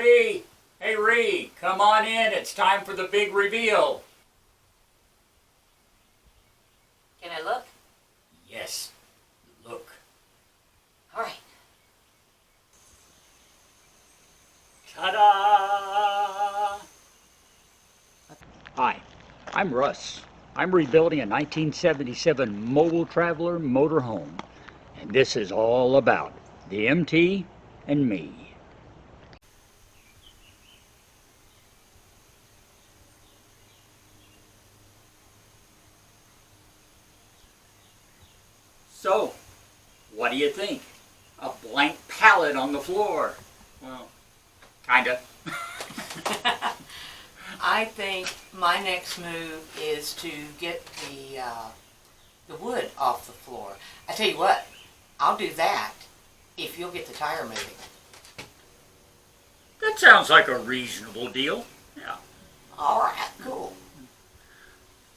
Ree! Hey Ree, come on in. It's time for the big reveal. Can I look? Yes, look. All right. Ta-da! Hi, I'm Russ. I'm rebuilding a 1977 Mobile Traveler motorhome. And this is all about the MT and me. So, what do you think? A blank pallet on the floor. Well, kinda. I think my next move is to get the wood off the floor. I tell you what, I'll do that if you'll get the tire moving. That sounds like a reasonable deal. Yeah. All right, cool.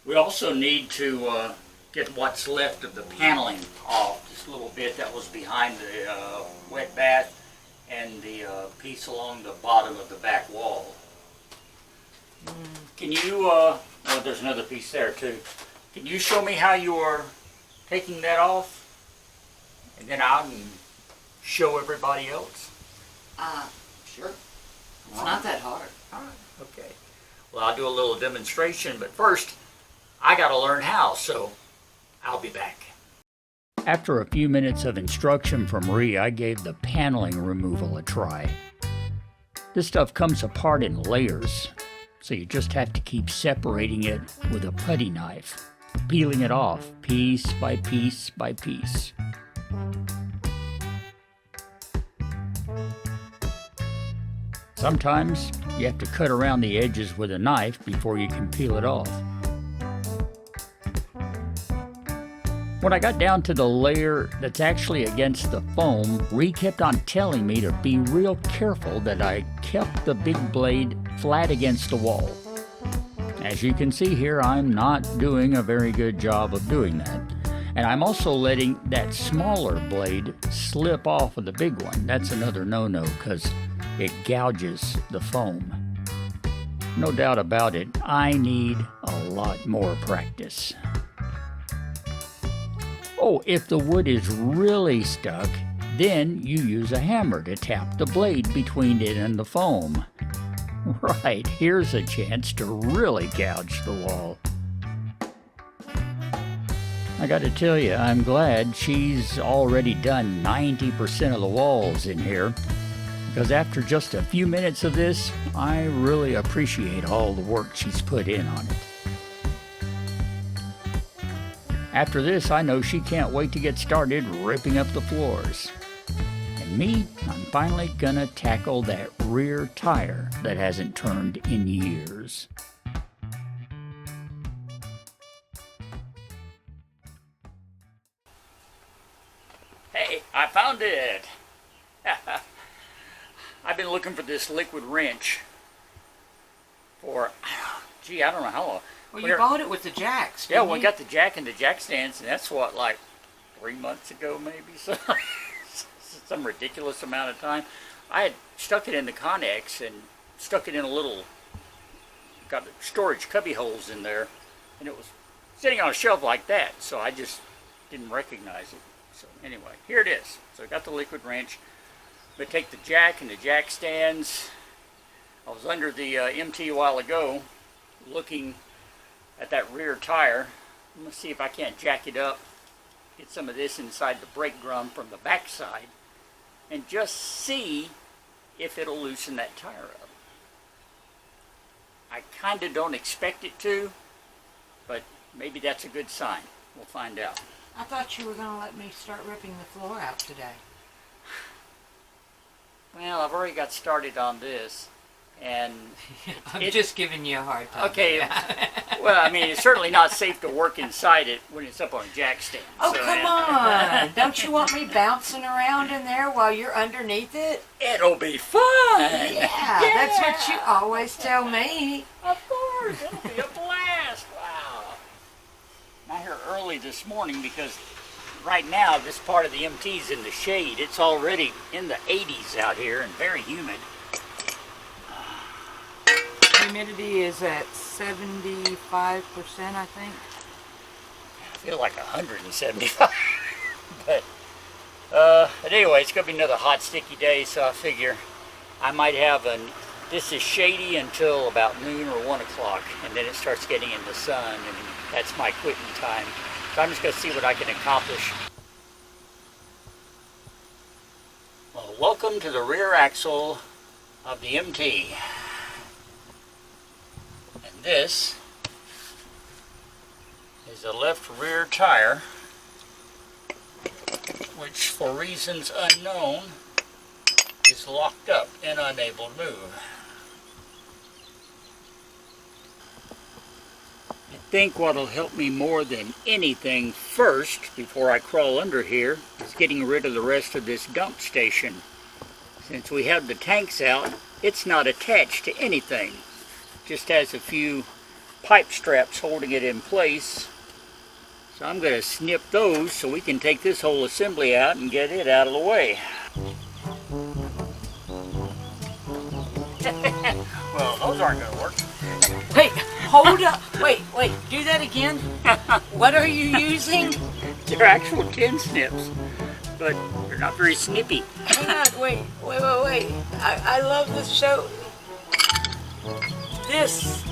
We also need to get what's left of the paneling off. This little bit that was behind the wet bath and the piece along the bottom of the back wall. Can you, oh, there's another piece there too. Can you show me how you are taking that off? And then I can show everybody else. Sure. It's not that hard. All right, okay. Well, I'll do a little demonstration, but first, I gotta learn how, so I'll be back. After a few minutes of instruction from Ree, I gave the paneling removal a try. This stuff comes apart in layers, so you just have to keep separating it with a putty knife, peeling it off piece by piece by piece. Sometimes you have to cut around the edges with a knife before you can peel it off. When I got down to the layer that's actually against the foam, Ree kept on telling me to be real careful that I kept the big blade flat against the wall. As you can see here, I'm not doing a very good job of doing that. And I'm also letting that smaller blade slip off of the big one. That's another no-no because it gouges the foam. No doubt about it, I need a lot more practice. Oh, if the wood is really stuck, then you use a hammer to tap the blade between it and the foam. Right, here's a chance to really gouge the wall. I gotta tell you, I'm glad she's already done 90% of the walls in here, because after just a few minutes of this, I really appreciate all the work she's put in on it. After this, I know she can't wait to get started ripping up the floors. And me, I'm finally gonna tackle that rear tire that hasn't turned in years. Hey, I found it! I've been looking for this liquid wrench for, gee, I don't know how long. Well, you bought it with the jacks, Yeah, didn't well, I you? got the jack and the jack stands, and that's what, like 3 months ago, maybe? So, some ridiculous amount of time. I had stuck it in the Connex and stuck it in a little, got the storage cubby holes in there, and it was sitting on a shelf like that, so I just didn't recognize it. So anyway, here it is. So I got the liquid wrench. I'm going to take the jack and the jack stands. I was under the MT a while ago looking at that rear tire. I'm going to see if I can't jack it up, get some of this inside the brake drum from the back side, and just see if it'll loosen that tire up. I kind of don't expect it to, but maybe that's a good sign. We'll find out. I thought you were going to let me start ripping the floor out today. Well, I've already got started on this, and I'm just giving you a hard time. Okay, well, I mean, it's certainly not safe to work inside it when it's up on a jack stand. Oh, so, come on. Don't you want me bouncing around in there while you're underneath it? It'll be fun. Yeah, that's what you always tell me. Of course, it'll be a blast. Wow. I'm here early this morning because right now this part of the MT's in the shade. It's already in the 80s out here and very humid. humidity is at 75%, I think. I feel like 175. But anyway, it's going to be another hot, sticky day, so I figure I might have this is shady until about noon or 1 o'clock, and then it starts getting in the sun, and that's my quitting time. So I'm just going to see what I can accomplish. Well, welcome to the rear axle of the MT. And this is the left rear tire, which for reasons unknown is locked up and unable to move. I think what will help me more than anything first, before I crawl under here, is getting rid of the rest of this dump station. Since we have the tanks out, it's not attached to anything. Just has a few pipe straps holding it in place. So I'm going to snip those so we can take this whole assembly out and get it out of the way. Well, those aren't going to work. Wait, hold up. Wait, do that again. What are you using? They're actual tin snips, but they're not very snippy. Hang on, wait. I love this show. This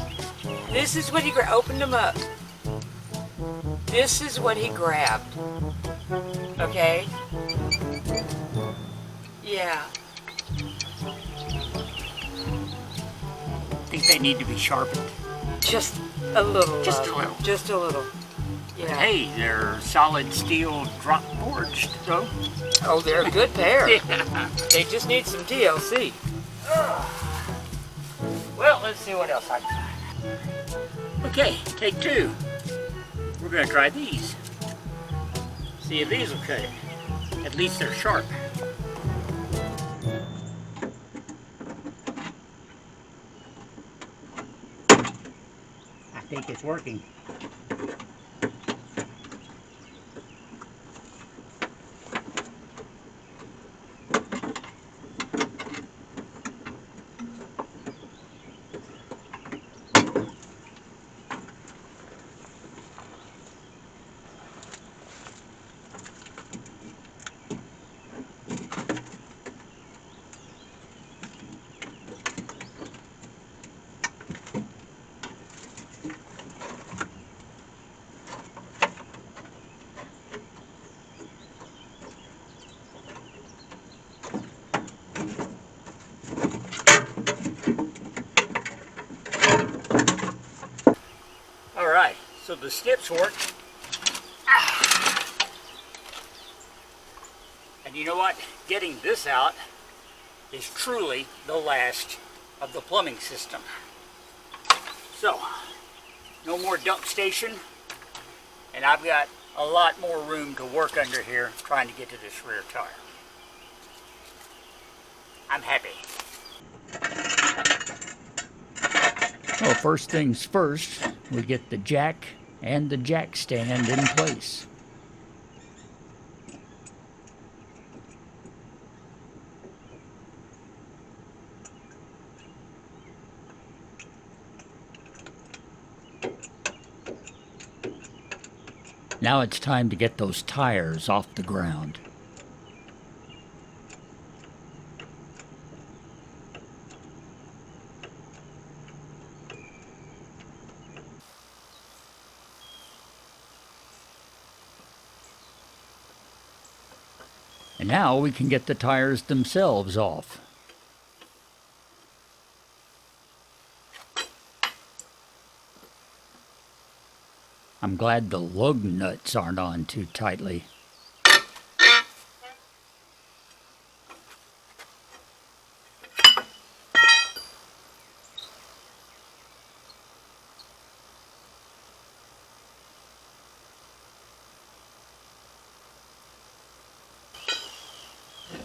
is what he grabbed. Opened them up. This is what he grabbed. Okay? Yeah. I think they need to be sharpened. Just a little. Just a little. Just a little. Yeah. Hey, they're solid steel drop boards, though. Oh, they're a good pair. Yeah. They just need some TLC. Well, let's see what else I can find. Okay, take two. We're going to try these. See if these will cut it. At least they're sharp. I think it's working. Alright, so the snips work. And you know what? Getting this out is truly the last of the plumbing system. So, no more dump station, and I've got a lot more room to work under here trying to get to this rear tire. I'm happy. Well, first things first, we get the jack and the jack stand in place. Now it's time to get those tires off the ground. And now we can get the tires themselves off. I'm glad the lug nuts aren't on too tightly.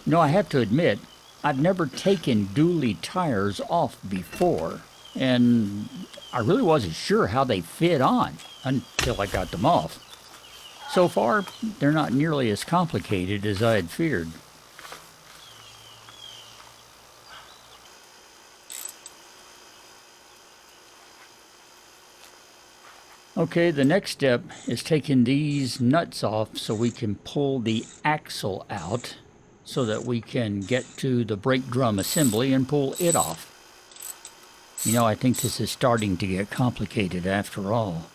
No, I have to admit, I've never taken dually tires off before, and I really wasn't sure how they fit on until I got them off. So far, they're not nearly as complicated as I had feared. Okay, the next step is taking these nuts off so we can pull the axle out so that we can get to the brake drum assembly and pull it off. You know, I think this is starting to get complicated after all.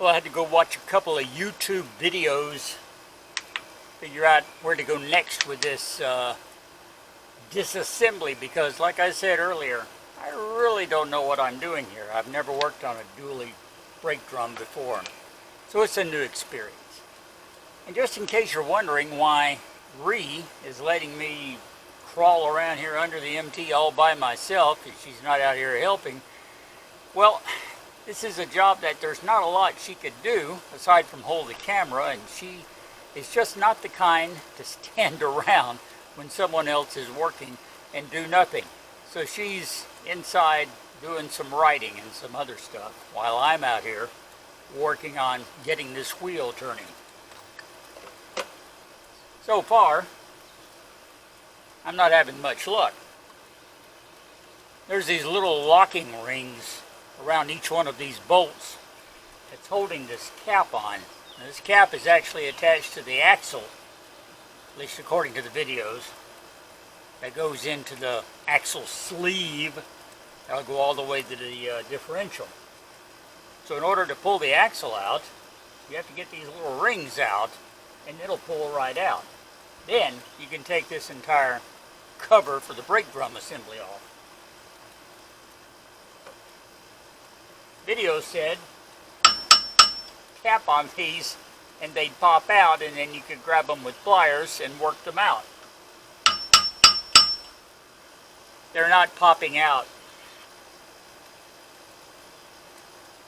Well, I had to go watch a couple of YouTube videos, figure out where to go next with this disassembly, because like I said earlier, I really don't know what I'm doing here. I've never worked on a dually brake drum before, so it's a new experience. And just in case you're wondering why Ree is letting me crawl around here under the MT all by myself if she's not out here helping, well, this is a job that there's not a lot she could do aside from hold the camera, and she is just not the kind to stand around when someone else is working and do nothing. So she's inside doing some writing and some other stuff while I'm out here working on getting this wheel turning. So far, I'm not having much luck. There's these little locking rings around each one of these bolts that's holding this cap on. Now, this cap is actually attached to the axle, at least according to the videos, that goes into the axle sleeve. That'll go all the way to the differential. So in order to pull the axle out, you have to get these little rings out, and it'll pull right out. Then you can take this entire cover for the brake drum assembly off. Video said cap on these and they'd pop out, and then you could grab them with pliers and work them out. They're not popping out.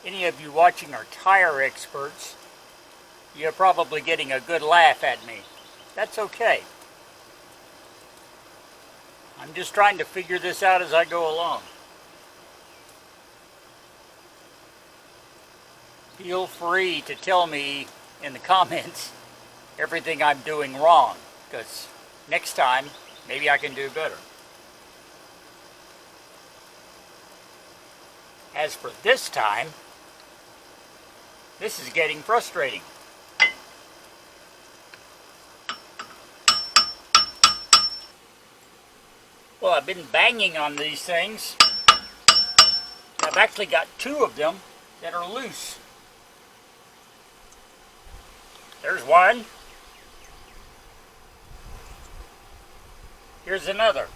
Any of you watching are tire experts. You're probably getting a good laugh at me. That's okay. I'm just trying to figure this out as I go along. Feel free to tell me in the comments everything I'm doing wrong, because next time maybe I can do better. As for this time, this is getting frustrating. Well, I've been banging on these things. I've actually got two of them that are loose. There's one. Here's another.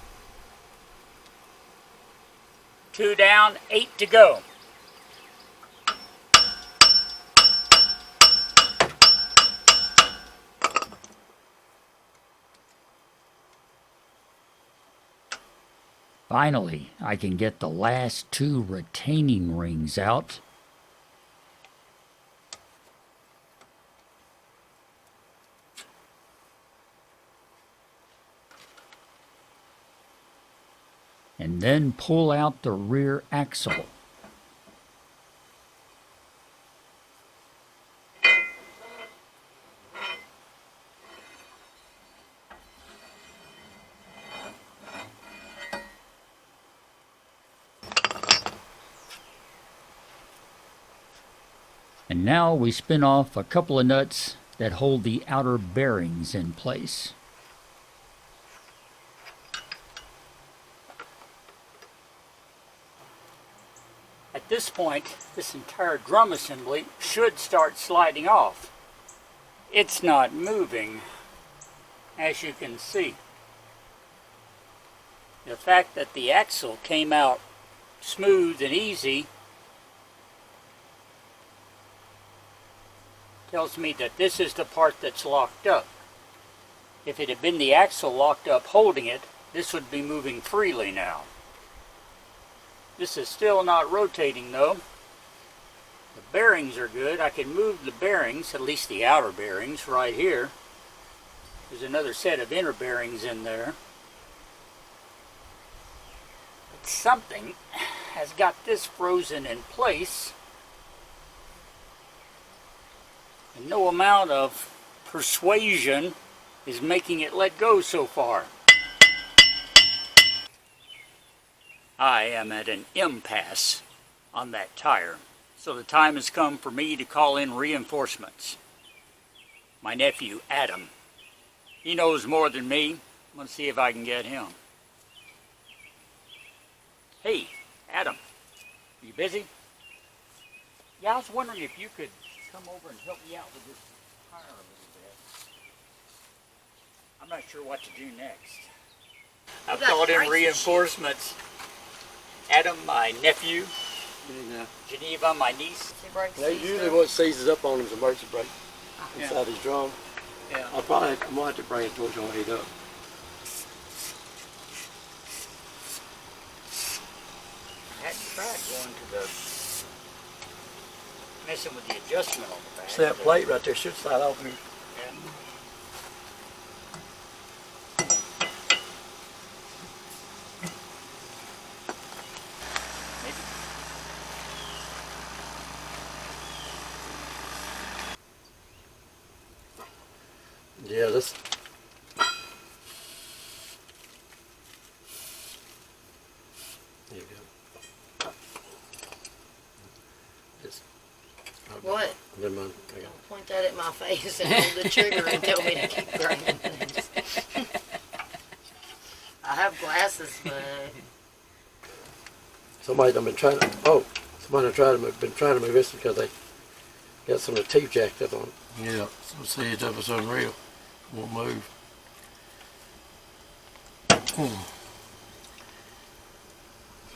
2 down, 8 to go. Finally, I can get the last 2 retaining rings out. And then pull out the rear axle. And now we spin off a couple of nuts that hold the outer bearings in place. At this point, this entire drum assembly should start sliding off. It's not moving, as you can see. The fact that the axle came out smooth and easy tells me that this is the part that's locked up. If it had been the axle locked up holding it, this would be moving freely now. This is still not rotating though. The bearings are good. I can move the bearings, at least the outer bearings, right here. There's another set of inner bearings in there. But something has got this frozen in place. And no amount of persuasion is making it let go so far. I am at an impasse on that tire, so the time has come for me to call in reinforcements. My nephew, Adam. He knows more than me. I'm going to see if I can get him. Hey, Adam, you busy? Yeah, I was wondering if you could come over and help me out with this tire a little bit. I'm not sure what to do next. I've called in reinforcements. Adam, my nephew. Yeah. Geneva, my niece. They usually what seizes up on them is a emergency brake inside his drum. Yeah. I'm gonna have to bring it towards you and heat up. I hadn't tried going to the messing with the adjustment on the back. See that plate right there should slide off me. Yeah. Yeah, this. There you go. Just, What? never mind. I got it. Don't point that at my face and hold the trigger and tell me to keep grinding things. I have glasses, but Somebody done been trying to. Oh, somebody been trying to move this because they got some of the teeth jacked up on it. Yeah, so see it's up, it's unreal. Won't move.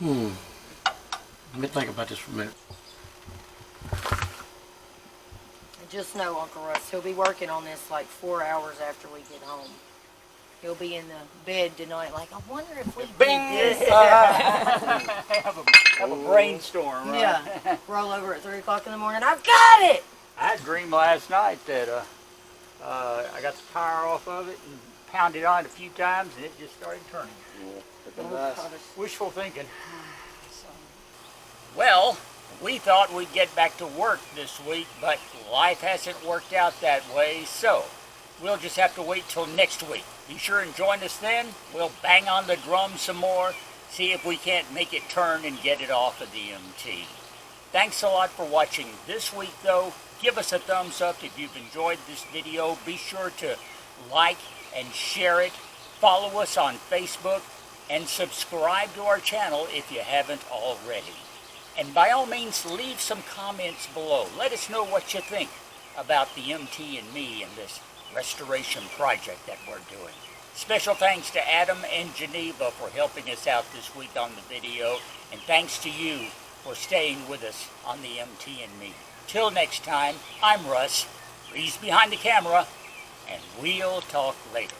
Let me think about this for a minute. just know Uncle Russ, he'll be working on this like 4 hours after we get home. He'll be in the bed tonight like, I wonder if we Bing! did this. have a brainstorm, right? Yeah, roll over at 3 o'clock in the morning, I've got it! I had a dream last night that I got the tire off of it and pounded on it a few times and it just started turning. Oh, gosh. Wishful thinking. Well, we thought we'd get back to work this week, but life hasn't worked out that way, so we'll just have to wait till next week. Be sure and join us then. We'll bang on the drum some more, see if we can't make it turn and get it off of the MT. Thanks a lot for watching this week, though. Give us a thumbs up if you've enjoyed this video. Be sure to like and share it. Follow us on Facebook and subscribe to our channel if you haven't already. And by all means, leave some comments below. Let us know what you think about the MT and me and this restoration project that we're doing. Special thanks to Adam and Geneva for helping us out this week on the video. And thanks to you for staying with us on the MT and me. Till next time, I'm Russ. He's behind the camera, and we'll talk later.